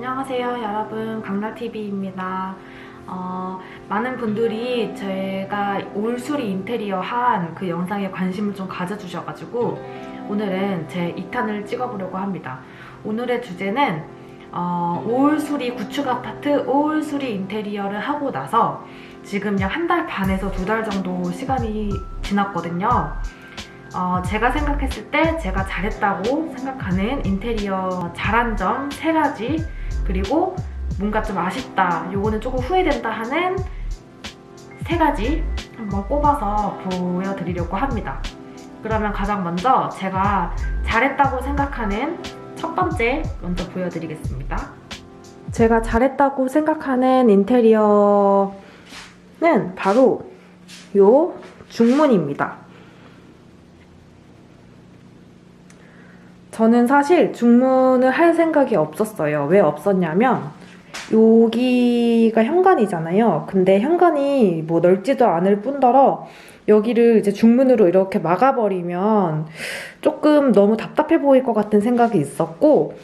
안녕하세요 여러분, 강나TV입니다. 많은 분들이 제가 올수리 인테리어 한 그 영상에 관심을 좀 가져주셔가지고 오늘은 제 2탄을 찍어보려고 합니다. 오늘의 주제는 올수리 구축 아파트 올수리 인테리어를 하고 나서 지금 약 1달 반에서 2달 정도 시간이 지났거든요. 제가 생각했을 때 제가 잘했다고 생각하는 인테리어 잘한 점 3가지, 그리고 뭔가 좀 아쉽다, 요거는 조금 후회된다 하는 3가지 한번 뽑아서 보여드리려고 합니다. 그러면 가장 먼저 제가 잘했다고 생각하는 첫 번째 먼저 보여드리겠습니다. 제가 잘했다고 생각하는 인테리어는 바로 요 중문입니다. 저는 사실 중문을 할 생각이 없었어요. 왜 없었냐면 여기가 현관이잖아요. 근데 현관이 뭐 넓지도 않을 뿐더러 여기를 이제 중문으로 이렇게 막아버리면 조금 너무 답답해 보일 것 같은 생각이 있었고,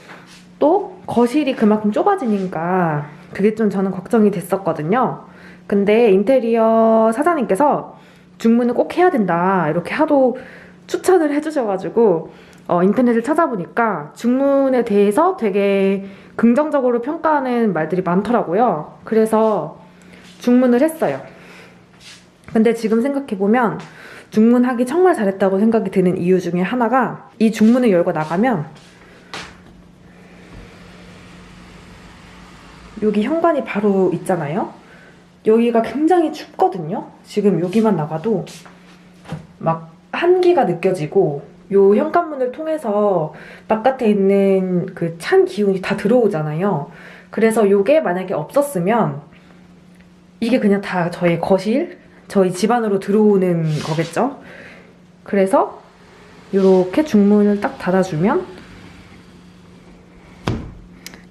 또 거실이 그만큼 좁아지니까 그게 좀 저는 걱정이 됐었거든요. 근데 인테리어 사장님께서 중문을 꼭 해야 된다 이렇게 하도 추천을 해주셔가지고 인터넷을 찾아보니까 중문에 대해서 되게 긍정적으로 평가하는 말들이 많더라고요. 그래서 중문을 했어요. 근데 지금 생각해보면 중문하기 정말 잘했다고 생각이 드는 이유 중에 하나가, 이 중문을 열고 나가면 여기 현관이 바로 있잖아요. 여기가 굉장히 춥거든요. 지금 여기만 나가도 막 한기가 느껴지고, 요 현관문을 통해서 바깥에 있는 그 찬 기운이 다 들어오잖아요. 그래서 요게 만약에 없었으면 이게 그냥 다 저희 거실, 저희 집 안으로 들어오는 거겠죠. 그래서 요렇게 중문을 딱 닫아주면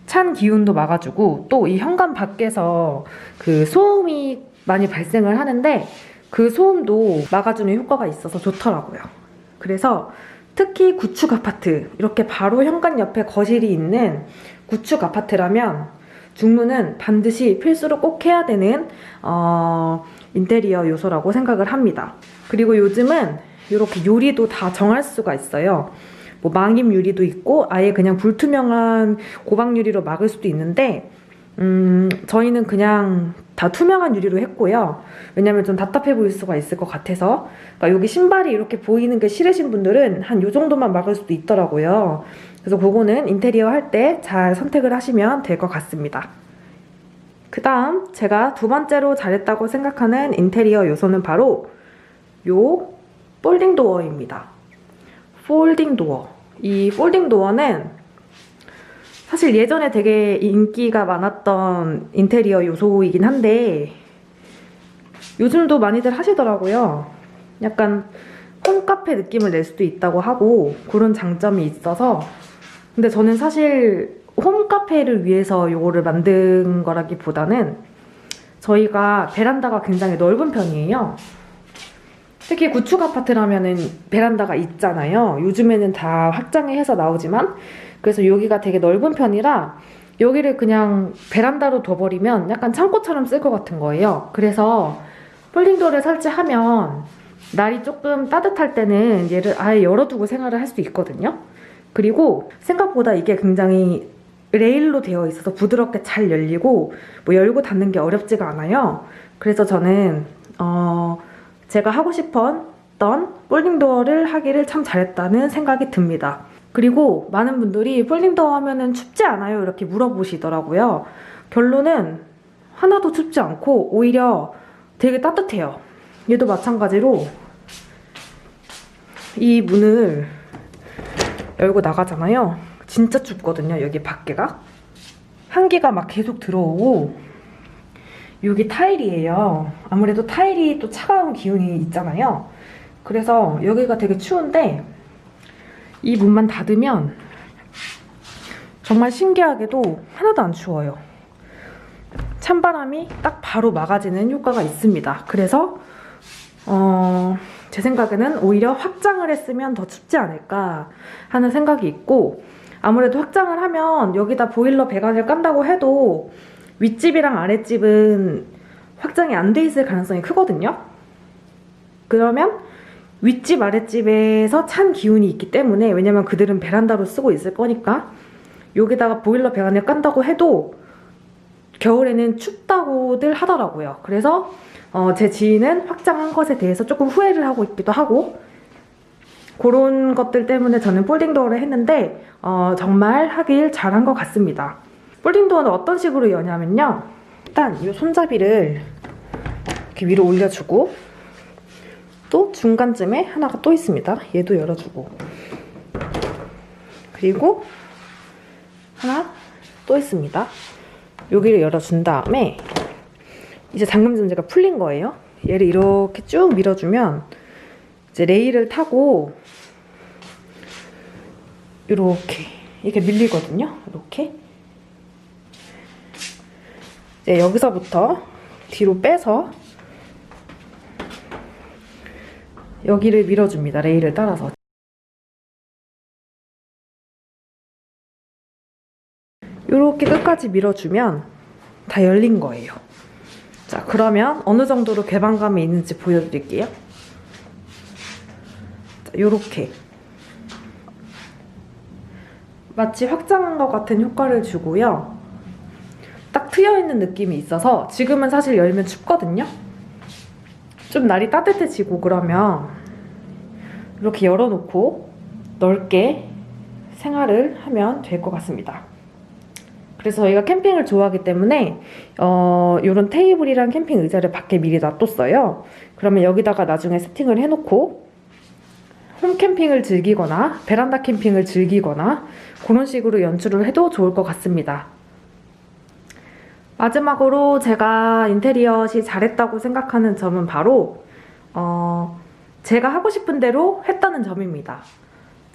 찬 기운도 막아주고, 또 이 현관 밖에서 그 소음이 많이 발생을 하는데 그 소음도 막아주는 효과가 있어서 좋더라고요. 그래서 특히 구축 아파트, 이렇게 바로 현관 옆에 거실이 있는 구축 아파트라면 중문은 반드시 필수로 꼭 해야 되는 인테리어 요소라고 생각을 합니다. 그리고 요즘은 이렇게 유리도 다 정할 수가 있어요. 뭐 망임 유리도 있고 아예 그냥 불투명한 고박 유리로 막을 수도 있는데 저희는 그냥 다 투명한 유리로 했고요. 왜냐면 좀 답답해 보일 수가 있을 것 같아서. 그러니까 여기 신발이 이렇게 보이는 게 싫으신 분들은 한 요 정도만 막을 수도 있더라고요. 그래서 그거는 인테리어 할 때 잘 선택을 하시면 될 것 같습니다. 그 다음 제가 두 번째로 잘했다고 생각하는 인테리어 요소는 바로 요 폴딩 도어입니다. 폴딩 도어. 이 폴딩 도어는 사실 예전에 되게 인기가 많았던 인테리어 요소이긴 한데 요즘도 많이들 하시더라고요. 약간 홈카페 느낌을 낼 수도 있다고 하고 그런 장점이 있어서, 근데 저는 사실 홈카페를 위해서 요거를 만든 거라기보다는 저희가 베란다가 굉장히 넓은 편이에요. 특히 구축 아파트라면은 베란다가 있잖아요. 요즘에는 다 확장해서 나오지만, 그래서 여기가 되게 넓은 편이라 여기를 그냥 베란다로 둬버리면 약간 창고처럼 쓸 것 같은 거예요. 그래서 폴딩도어를 설치하면 날이 조금 따뜻할 때는 얘를 아예 열어두고 생활을 할 수 있거든요. 그리고 생각보다 이게 굉장히 레일로 되어 있어서 부드럽게 잘 열리고 뭐 열고 닫는 게 어렵지가 않아요. 그래서 저는 제가 하고 싶었던 폴딩도어를 하기를 참 잘했다는 생각이 듭니다. 그리고 많은 분들이 폴딩도어 하면은 춥지 않아요? 이렇게 물어보시더라고요. 결론은 하나도 춥지 않고 오히려 되게 따뜻해요. 얘도 마찬가지로 이 문을 열고 나가잖아요. 진짜 춥거든요. 여기 밖에가. 한기가 막 계속 들어오고, 여기 타일이에요. 아무래도 타일이 또 차가운 기운이 있잖아요. 그래서 여기가 되게 추운데 이 문만 닫으면 정말 신기하게도 하나도 안 추워요. 찬바람이 딱 바로 막아지는 효과가 있습니다. 그래서 제 생각에는 오히려 확장을 했으면 더 춥지 않을까 하는 생각이 있고, 아무래도 확장을 하면 여기다 보일러 배관을 깐다고 해도 윗집이랑 아랫집은 확장이 안 돼 있을 가능성이 크거든요. 그러면 윗집 아랫집에서 찬 기운이 있기 때문에, 왜냐면 그들은 베란다로 쓰고 있을 거니까 여기다가 보일러 배관을 깐다고 해도 겨울에는 춥다고들 하더라고요. 그래서 제 지인은 확장한 것에 대해서 조금 후회를 하고 있기도 하고, 그런 것들 때문에 저는 폴딩도어를 했는데 정말 하길 잘한 것 같습니다. 폴딩도어는 어떤 식으로 여냐면요, 일단 이 손잡이를 이렇게 위로 올려주고, 또 중간쯤에 하나가 또 있습니다. 얘도 열어주고, 그리고 하나 또 있습니다. 여기를 열어준 다음에 이제 잠금전제가 풀린 거예요. 얘를 이렇게 쭉 밀어주면 이제 레일을 타고 이렇게 밀리거든요. 이렇게 이제 여기서부터 뒤로 빼서 여기를 밀어줍니다. 레일을 따라서. 이렇게 끝까지 밀어주면 다 열린 거예요. 자, 그러면 어느 정도로 개방감이 있는지 보여드릴게요. 자, 요렇게 마치 확장한 것 같은 효과를 주고요. 딱 트여있는 느낌이 있어서 지금은 사실 열면 춥거든요. 좀 날이 따뜻해지고 그러면 이렇게 열어놓고 넓게 생활을 하면 될 것 같습니다. 그래서 저희가 캠핑을 좋아하기 때문에 이런 테이블이랑 캠핑 의자를 밖에 미리 놔뒀어요. 그러면 여기다가 나중에 세팅을 해놓고 홈캠핑을 즐기거나 베란다 캠핑을 즐기거나 그런 식으로 연출을 해도 좋을 것 같습니다. 마지막으로 제가 인테리어시 잘했다고 생각하는 점은 바로 제가 하고 싶은 대로 했다는 점입니다.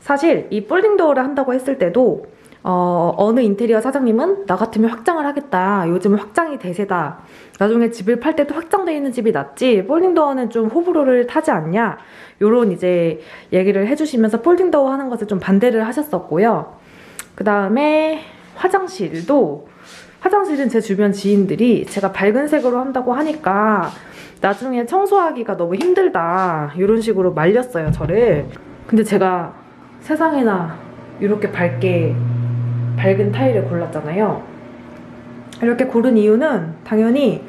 사실 이 폴딩도어를 한다고 했을 때도 어느 인테리어 사장님은 나 같으면 확장을 하겠다, 요즘 확장이 대세다, 나중에 집을 팔 때도 확장되어 있는 집이 낫지, 폴딩도어는 좀 호불호를 타지 않냐, 요런 이제 얘기를 해주시면서 폴딩도어 하는 것을 좀 반대를 하셨었고요. 그 다음에 화장실은 제 주변 지인들이 제가 밝은 색으로 한다고 하니까 나중에 청소하기가 너무 힘들다, 이런 식으로 말렸어요, 저를. 근데 제가 세상에나 이렇게 밝은 타일을 골랐잖아요. 이렇게 고른 이유는 당연히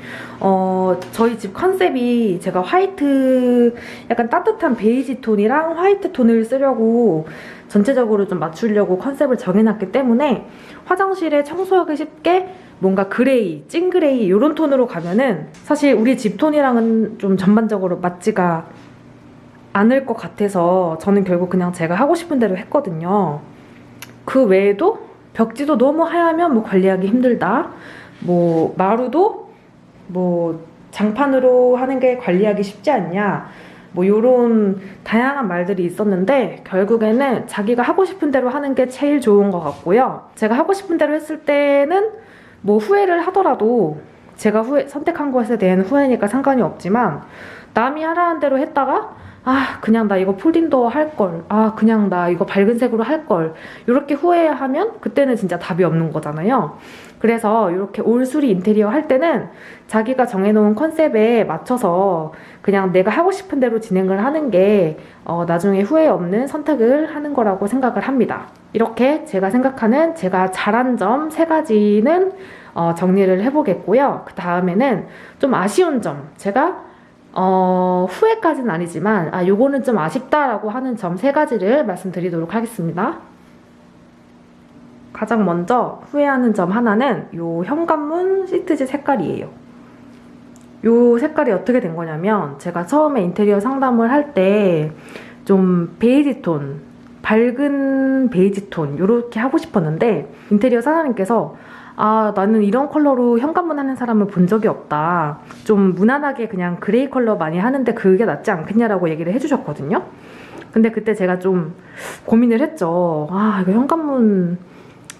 저희 집 컨셉이 제가 화이트, 약간 따뜻한 베이지 톤이랑 화이트 톤을 쓰려고 전체적으로 좀 맞추려고 컨셉을 정해놨기 때문에 화장실에 청소하기 쉽게 뭔가 그레이, 찐그레이 이런 톤으로 가면은 사실 우리 집 톤이랑은 좀 전반적으로 맞지가 않을 것 같아서 저는 결국 그냥 제가 하고 싶은 대로 했거든요. 그 외에도 벽지도 너무 하얗면 뭐 관리하기 힘들다, 뭐 마루도 뭐 장판으로 하는 게 관리하기 쉽지 않냐, 뭐 요런 다양한 말들이 있었는데 결국에는 자기가 하고 싶은 대로 하는 게 제일 좋은 것 같고요. 제가 하고 싶은 대로 했을 때는 뭐 후회를 하더라도 제가 선택한 것에 대한 후회니까 상관이 없지만, 남이 하라는 대로 했다가 그냥 나 이거 폴딩도어 할걸, 그냥 나 이거 밝은 색으로 할걸, 이렇게 후회하면 그때는 진짜 답이 없는 거잖아요. 그래서 이렇게 올수리 인테리어 할 때는 자기가 정해놓은 컨셉에 맞춰서 그냥 내가 하고 싶은 대로 진행을 하는 게 나중에 후회 없는 선택을 하는 거라고 생각을 합니다. 이렇게 제가 생각하는 제가 잘한 점 3가지는 정리를 해보겠고요. 그 다음에는 좀 아쉬운 점, 제가 후회까지는 아니지만 요거는 좀 아쉽다라고 하는 점 3가지를 말씀드리도록 하겠습니다. 가장 먼저 후회하는 점 하나는 요 현관문 시트지 색깔이에요. 요 색깔이 어떻게 된 거냐면, 제가 처음에 인테리어 상담을 할 때 좀 베이지 톤, 밝은 베이지 톤 요렇게 하고 싶었는데 인테리어 사장님께서 나는 이런 컬러로 현관문 하는 사람을 본 적이 없다, 좀 무난하게 그냥 그레이 컬러 많이 하는데 그게 낫지 않겠냐라고 얘기를 해주셨거든요. 근데 그때 제가 좀 고민을 했죠. 이거 현관문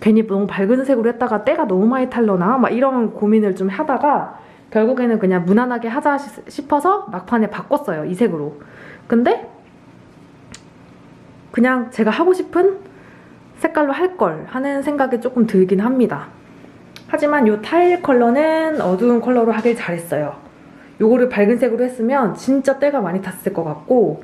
괜히 너무 밝은 색으로 했다가 때가 너무 많이 탈려나, 막 이런 고민을 좀 하다가 결국에는 그냥 무난하게 하자 싶어서 막판에 바꿨어요, 이 색으로. 근데 그냥 제가 하고 싶은 색깔로 할 걸 하는 생각이 조금 들긴 합니다. 하지만 이 타일 컬러는 어두운 컬러로 하길 잘했어요. 요거를 밝은 색으로 했으면 진짜 때가 많이 탔을 것 같고,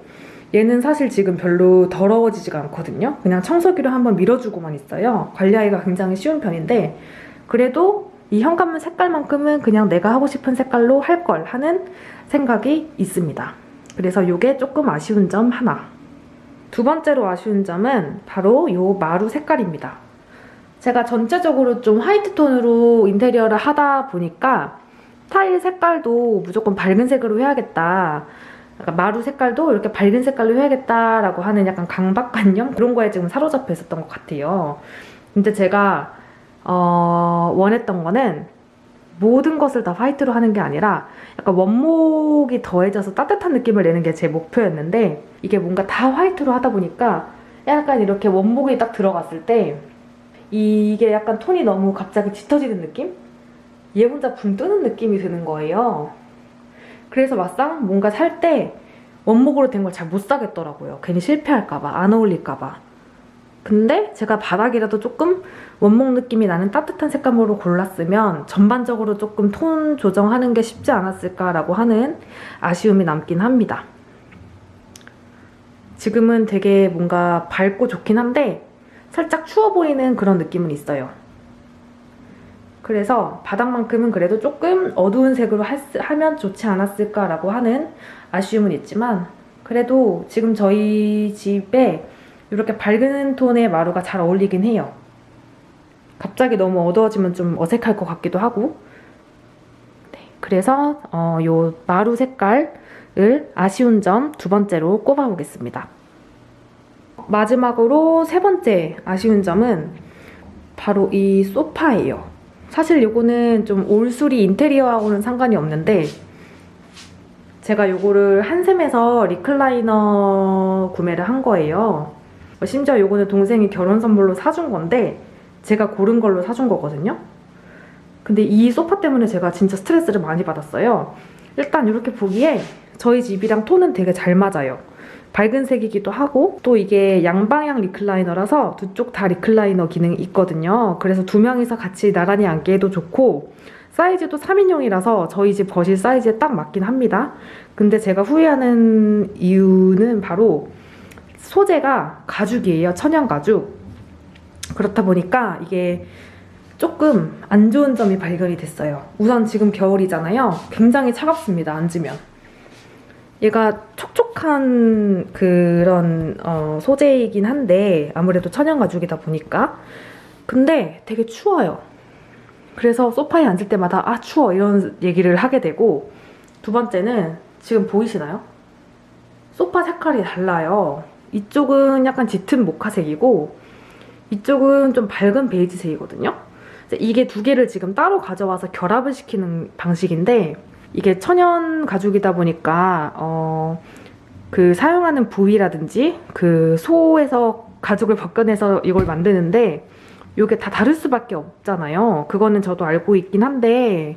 얘는 사실 지금 별로 더러워지지가 않거든요. 그냥 청소기로 한번 밀어주고만 있어요. 관리하기가 굉장히 쉬운 편인데, 그래도 이 현관문 색깔만큼은 그냥 내가 하고 싶은 색깔로 할 걸 하는 생각이 있습니다. 그래서 이게 조금 아쉬운 점 하나. 두 번째로 아쉬운 점은 바로 이 마루 색깔입니다. 제가 전체적으로 좀 화이트 톤으로 인테리어를 하다 보니까 타일 색깔도 무조건 밝은 색으로 해야겠다, 약간 마루 색깔도 이렇게 밝은 색깔로 해야겠다라고 하는 약간 강박관념? 그런 거에 지금 사로잡혀 있었던 것 같아요. 근데 제가 원했던 거는 모든 것을 다 화이트로 하는 게 아니라 약간 원목이 더해져서 따뜻한 느낌을 내는 게 제 목표였는데, 이게 뭔가 다 화이트로 하다 보니까 약간 이렇게 원목이 딱 들어갔을 때 이게 약간 톤이 너무 갑자기 짙어지는 느낌? 얘 혼자 붕 뜨는 느낌이 드는 거예요. 그래서 막상 뭔가 살 때 원목으로 된 걸 잘 못 사겠더라고요. 괜히 실패할까봐, 안 어울릴까봐. 근데 제가 바닥이라도 조금 원목 느낌이 나는 따뜻한 색감으로 골랐으면 전반적으로 조금 톤 조정하는 게 쉽지 않았을까라고 하는 아쉬움이 남긴 합니다. 지금은 되게 뭔가 밝고 좋긴 한데 살짝 추워 보이는 그런 느낌은 있어요. 그래서 바닥만큼은 그래도 조금 어두운 색으로 하면 좋지 않았을까라고 하는 아쉬움은 있지만, 그래도 지금 저희 집에 이렇게 밝은 톤의 마루가 잘 어울리긴 해요. 갑자기 너무 어두워지면 좀 어색할 것 같기도 하고. 네, 그래서 요 마루 색깔을 아쉬운 점 두 번째로 꼽아보겠습니다. 마지막으로 세 번째 아쉬운 점은 바로 이 소파예요. 사실 요거는 좀 올수리 인테리어하고는 상관이 없는데, 제가 요거를 한샘에서 리클라이너 구매를 한 거예요. 심지어 요거는 동생이 결혼 선물로 사준 건데 제가 고른 걸로 사준 거거든요. 근데 이 소파 때문에 제가 진짜 스트레스를 많이 받았어요. 일단 이렇게 보기에 저희 집이랑 톤은 되게 잘 맞아요. 밝은 색이기도 하고, 또 이게 양방향 리클라이너라서 두 쪽 다 리클라이너 기능이 있거든요. 그래서 두 명이서 같이 나란히 앉기에도 좋고, 사이즈도 3인용이라서 저희 집 거실 사이즈에 딱 맞긴 합니다. 근데 제가 후회하는 이유는 바로 소재가 가죽이에요. 천연 가죽. 그렇다 보니까 이게 조금 안 좋은 점이 발견이 됐어요. 우선 지금 겨울이잖아요. 굉장히 차갑습니다, 앉으면. 얘가 촉촉한 그런 소재이긴 한데, 아무래도 천연 가죽이다 보니까. 근데 되게 추워요. 그래서 소파에 앉을 때마다 아 추워 이런 얘기를 하게 되고, 두 번째는 지금 보이시나요? 소파 색깔이 달라요. 이쪽은 약간 짙은 모카색이고 이쪽은 좀 밝은 베이지색이거든요. 이게 두 개를 지금 따로 가져와서 결합을 시키는 방식인데, 이게 천연 가죽이다 보니까 그 사용하는 부위라든지 그 소에서 가죽을 벗겨내서 이걸 만드는데 이게 다 다를 수밖에 없잖아요. 그거는 저도 알고 있긴 한데,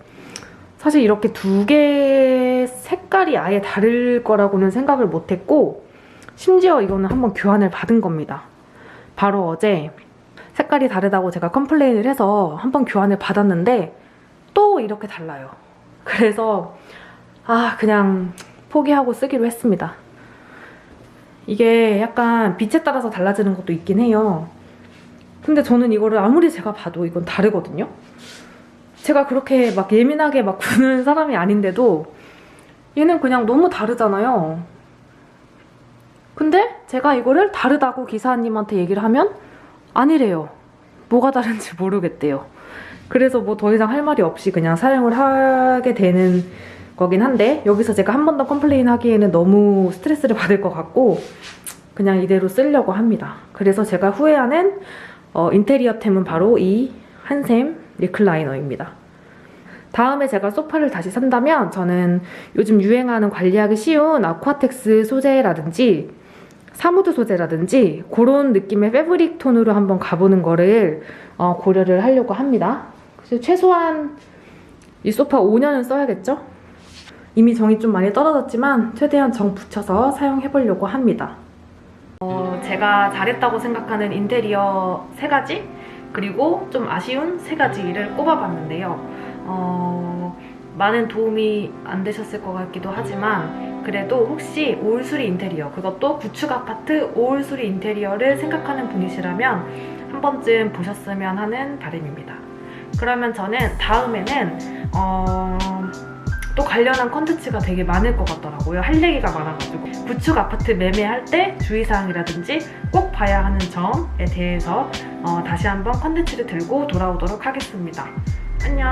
사실 이렇게 두 개 색깔이 아예 다를 거라고는 생각을 못했고, 심지어 이거는 한번 교환을 받은 겁니다. 바로 어제 색깔이 다르다고 제가 컴플레인을 해서 한번 교환을 받았는데 또 이렇게 달라요. 그래서 그냥 포기하고 쓰기로 했습니다. 이게 약간 빛에 따라서 달라지는 것도 있긴 해요. 근데 저는 이거를 아무리 제가 봐도 이건 다르거든요. 제가 그렇게 막 예민하게 막 구는 사람이 아닌데도 얘는 그냥 너무 다르잖아요. 근데 제가 이거를 다르다고 기사님한테 얘기를 하면 아니래요. 뭐가 다른지 모르겠대요. 그래서 뭐 더 이상 할 말이 없이 그냥 사용을 하게 되는 거긴 한데, 여기서 제가 한 번 더 컴플레인 하기에는 너무 스트레스를 받을 것 같고 그냥 이대로 쓰려고 합니다. 그래서 제가 후회하는 인테리어템은 바로 이 한샘 리클라이너입니다. 다음에 제가 소파를 다시 산다면 저는 요즘 유행하는 관리하기 쉬운 아쿠아텍스 소재라든지 사무드 소재라든지 그런 느낌의 패브릭 톤으로 한번 가보는 거를 고려를 하려고 합니다. 그래서 최소한 이 소파 5년은 써야겠죠? 이미 정이 좀 많이 떨어졌지만 최대한 정 붙여서 사용해보려고 합니다. 제가 잘했다고 생각하는 인테리어 3가지, 그리고 좀 아쉬운 3가지를 꼽아봤는데요. 많은 도움이 안 되셨을 것 같기도 하지만 그래도 혹시 올수리 인테리어, 그것도 구축 아파트 올수리 인테리어를 생각하는 분이시라면 한 번쯤 보셨으면 하는 바람입니다. 그러면 저는 다음에는 또 관련한 컨텐츠가 되게 많을 것 같더라고요. 할 얘기가 많아가지고 구축 아파트 매매할 때 주의사항이라든지 꼭 봐야 하는 점에 대해서 다시 한번 컨텐츠를 들고 돌아오도록 하겠습니다. 안녕.